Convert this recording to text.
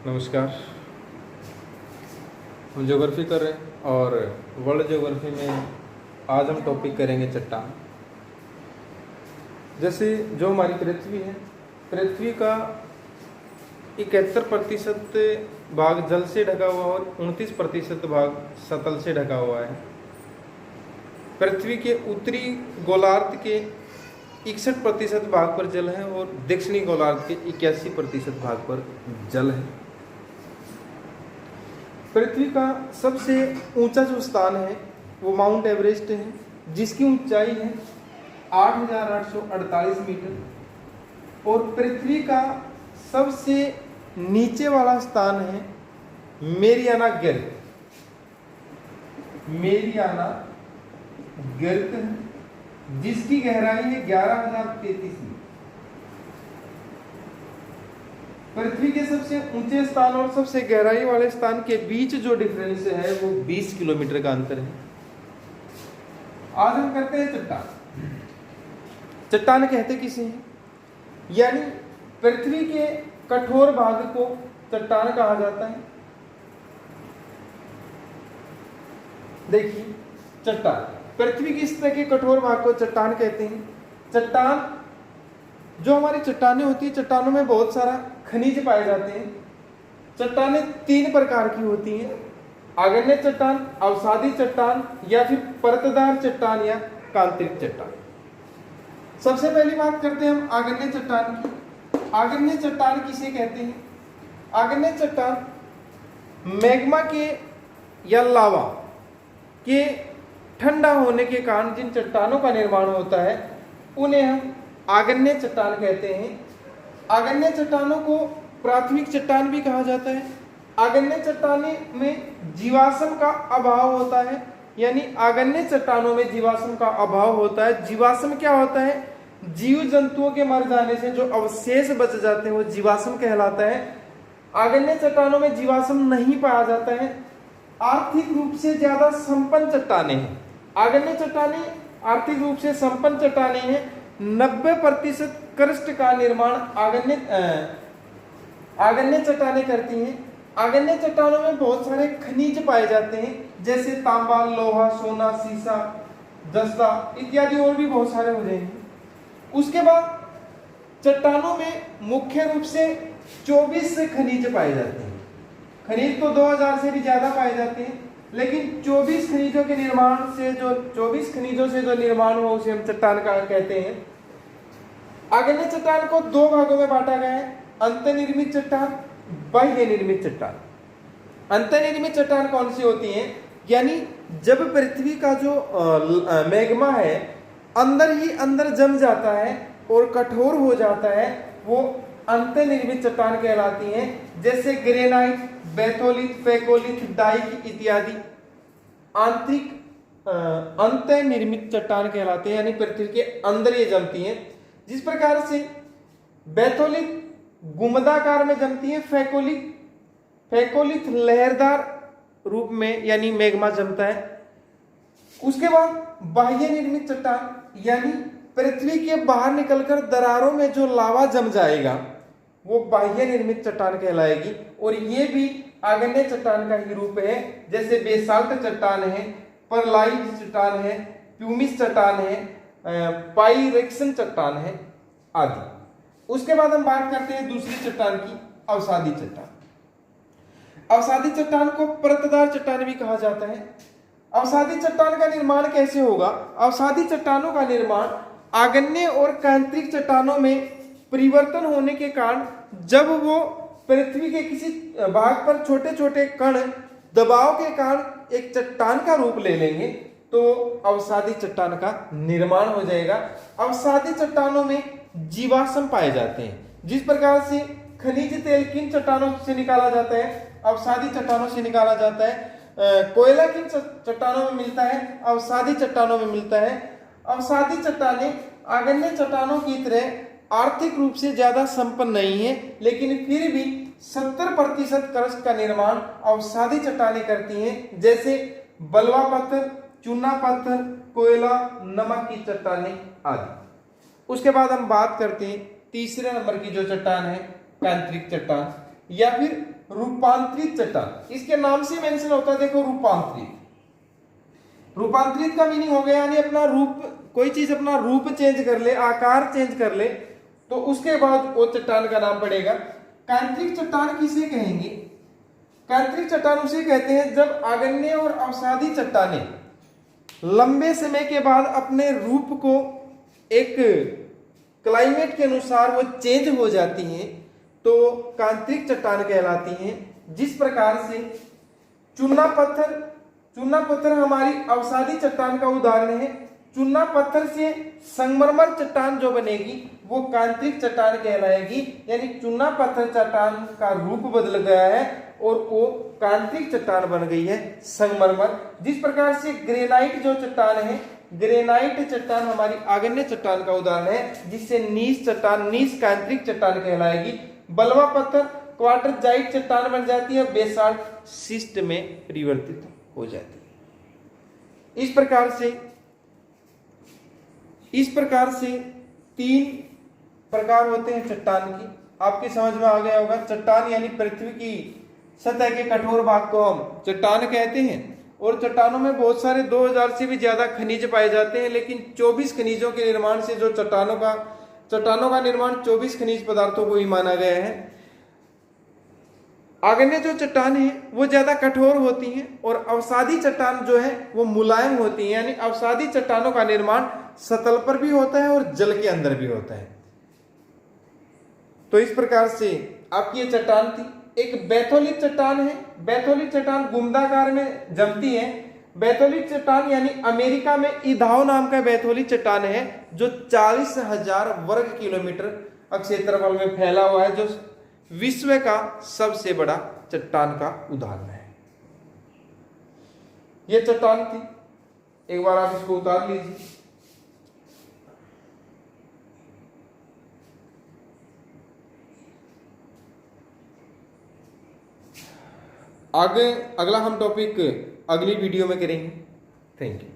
नमस्कार। हम ज्योग्राफी कर रहे हैं और वर्ल्ड ज्योग्राफी में आज हम टॉपिक करेंगे चट्टान। जैसे जो हमारी पृथ्वी है, पृथ्वी का 71% भाग जल से ढका हुआ और 29% भाग सतल से ढका हुआ है। पृथ्वी के उत्तरी गोलार्ध के 61% भाग पर जल है और दक्षिणी गोलार्ध के 81% भाग पर जल है। पृथ्वी का सबसे ऊंचा जो स्थान है वो माउंट एवरेस्ट है, जिसकी ऊंचाई है 8,848 मीटर। और पृथ्वी का सबसे नीचे वाला स्थान है मेरियाना गर्त। मेरियाना गर्त है, जिसकी गहराई है 11,033 मीटर। पृथ्वी के सबसे ऊंचे स्थान और सबसे गहराई वाले स्थान के बीच जो डिफरेंस है वो 20 किलोमीटर का अंतर है। आज हम करते हैं चट्टान। चट्टान कहते किसे हैं? यानी पृथ्वी के कठोर भाग को चट्टान कहा जाता है। देखिए, चट्टान, पृथ्वी की सतह के कठोर भाग को चट्टान कहते हैं। चट्टान, जो हमारी चट्टानें होती है, चट्टानों में बहुत सारा खनिज पाए जाते हैं। चट्टानें 3 प्रकार की होती हैं: आग्नेय चट्टान, अवसादी चट्टान या फिर परतदार चट्टान या कांतरिक चट्टान। सबसे पहली बात करते हैं हम आग्नेय चट्टान की। आग्नेय चट्टान किसे कहते हैं? आग्नेय चट्टान मैग्मा के या लावा के ठंडा होने के कारण जिन चट्टानों का निर्माण होता है उन्हें हम आग्नेय चट्टान कहते हैं। आग्नेय चट्टानों को प्राथमिक चट्टान भी कहा जाता है। आग्नेय चट्टानों में जीवाश्म का अभाव होता है, यानी आग्नेय चट्टानों में जीवाश्म का अभाव होता है। जीवाश्म क्या होता है? जीव जंतुओं के मर जाने से जो अवशेष बच जाते हैं वो जीवाश्म कहलाता है। आग्नेय चट्टानों में जीवाश्म नहीं पाया जाता है। आर्थिक रूप से ज्यादा संपन्न चट्टानें हैं। आग्नेय चट्टानें आर्थिक रूप से संपन्न चट्टानें हैं। 90% क्रस्ट का निर्माण आग्नेय चट्टानें करती हैं। आग्नेय चट्टानों में बहुत सारे खनिज पाए जाते हैं, जैसे तांबा, लोहा, सोना, सीसा, जस्ता इत्यादि, और भी बहुत सारे हो जाएंगे। उसके बाद चट्टानों में मुख्य रूप से 24 से खनिज पाए जाते हैं। खनिज तो 2000 से भी ज्यादा पाए जाते हैं, लेकिन 24 खनिजों के निर्माण से जो 24 खनिजों से जो निर्माण हो उसे हम चट्टान का कहते हैं। आग्नेय चट्टान को 2 भागों में बांटा गया है: अंतर्निर्मित चट्टान, बाह्य निर्मित चट्टान। अंतर्निर्मित चट्टान कौन सी होती हैं? यानी जब पृथ्वी का जो मैग्मा है अंदर ही अंदर जम जाता है और कठोर हो जाता है, वो अंतर्निर्मित चट्टान कहलाती हैं। जैसे ग्रेनाइट, बैथोलिथ, फेकोलिथ, डाइक इत्यादि आंतरिक अंतर्निर्मित चट्टान कहलाते हैं, यानी पृथ्वी के अंदर ये जमती हैं। जिस प्रकार से बैथोलिथ गुंबदाकार में जमती है, फेकोलिथ लहरदार रूप में यानी मैग्मा जमता है। उसके बाद बाह्य निर्मित चट्टान, यानी पृथ्वी के बाहर निकलकर दरारों में जो लावा जम जाएगा वो बाह्य निर्मित चट्टान कहलाएगी। और ये भी आग्नेय चट्टान का ही रूप है। जैसे बेसाल्ट चट्टान है, परलाइट चट्टान है, प्यूमिस चट्टान है, पाइरेक्सन चट्टान है आदि। उसके बाद हम बात करते हैं दूसरी चट्टान की, अवसादी चट्टान। अवसादी चट्टान को परतदार चट्टान भी कहा जाता है। अवसादी चट्टान का निर्माण कैसे होगा? अवसादी चट्टानों का निर्माण आग्नेय और कांतरिक चट्टानों में परिवर्तन होने के कारण जब वो पृथ्वी के किसी भाग पर छोटे छोटे कण दबाव के कारण एक चट्टान का रूप ले लेंगे तो अवसादी चट्टान का निर्माण हो जाएगा। अवसादी चट्टानों में जीवाश्म पाए जाते हैं। जिस प्रकार से खनिज तेल किन चट्टानों से निकाला जाता है? अवसादी चट्टानों से निकाला जाता है। कोयला किन चट्टानों में मिलता है? अवसादी चट्टानों में मिलता है। अवसादी चट्टानें आग्नेय चट्टानों की तरह आर्थिक रूप से ज्यादा संपन्न नहीं है, लेकिन फिर भी 70% क्रस्ट का निर्माण अवसादी चट्टानें करती हैं, जैसे बलवा पत्थर, चूना पत्थर, कोयला, नमक की चट्टानें आदि। उसके बाद हम बात करते हैं तीसरे नंबर की जो चट्टान है, कांतरिक चट्टान। या फिर रूपांतरित चट्टान। इसके नाम से मेंशन होता है, देखो रूपांतरित। रूपांतरित का मीनिंग हो गया यानी अपना रूप, कोई चीज अपना रूप चेंज कर ले, आकार चेंज कर ले, तो उसके बाद वो चट्टान का नाम पड़ेगा। कांतरिक चट्टान किसे कहेंगे? कांतरिक चट्टान उसे कहते हैं जब आग्नेय और अवसादी चट्टानें लंबे समय के बाद अपने रूप को एक क्लाइमेट के अनुसार वो चेंज हो जाती हैं, तो कांतरिक चट्टान कहलाती हैं। जिस प्रकार से चूना पत्थर हमारी अवसादी चट्टान का उदाहरण है। चूना पत्थर से संगमरमर चट्टान जो बनेगी वो कांतरिक चट्टान कहलाएगी, यानी चूना पत्थर चट्टान का रूप बदल गया है और वो कांतरिक चट्टान बन गई है, संगमरमर। जिस प्रकार से ग्रेनाइट जो चट्टान है, ग्रेनाइट चट्टान हमारी आग्नेय चट्टान का उदाहरण है, जिससे नीस कांतरिक चट्टान कहलाएगी। बलवा पत्थर क्वार्टरजाइट चट्टान बन जाती है, बेसाल्ट शिस्ट में परिवर्तित हो जाती है। इस प्रकार से 3 प्रकार होते हैं चट्टान की। आपके समझ में आ गया होगा। चट्टान यानी पृथ्वी की सतह के कठोर भाग को हम चट्टान कहते हैं, और चट्टानों में बहुत सारे 2000 से भी ज्यादा खनिज पाए जाते हैं, लेकिन 24 खनिजों के निर्माण से जो चट्टानों का निर्माण 24 खनिज पदार्थों को ही माना गया है। आग्नेय जो चट्टान है वो ज्यादा कठोर होती हैं और अवसादी चट्टान जो है वो मुलायम होती है, यानी अवसादी चट्टानों का निर्माण सतल पर भी होता है और जल के अंदर भी होता है। तो इस प्रकार से आपकी ये चट्टान थी। एक बैथोलिक चट्टान है। बैथोलिक चट्टान गुम्बदाकार में जमती है। बैथोलिक चट्टान यानी अमेरिका में इदाहो नाम का बैथोलिक चट्टान है, जो 40,000 वर्ग किलोमीटर क्षेत्रफल में फैला हुआ है, जो विश्व का सबसे बड़ा चट्टान का उदाहरण है। यह चट्टान थी। एक बार आप इसको उतार लीजिए। आगे अगला हम टॉपिक अगली वीडियो में करेंगे। Thank you.